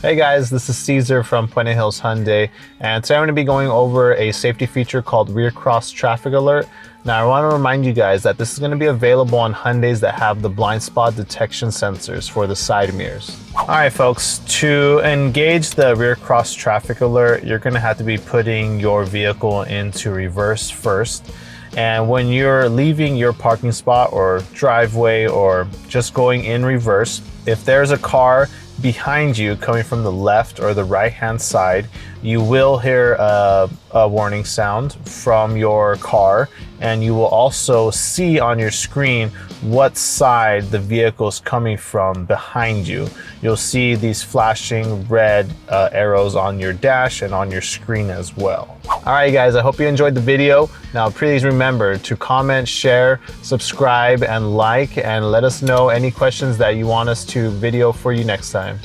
Hey guys, this is Caesar from Puente Hyundai, and today I'm going to be going over a safety feature called Rear Cross Traffic Alert. Now I want to remind you guys that this is going to be available on Hyundais that have the blind spot detection sensors for the side mirrors. Alright folks, to engage the Rear Cross Traffic Alert, you're going to have to be putting your vehicle into reverse first. And when you're leaving your parking spot or driveway or just going in reverse, if there's a car behind you coming from the left or the right hand side, you will hear a warning sound from your car, and you will also see on your screen what side the vehicle is coming from behind you. You'll see these flashing red arrows on your dash and on your screen as well. Alright guys, I hope you enjoyed the video. Now please remember to comment, share, subscribe, and like, and let us know any questions that you want us to video for you next time.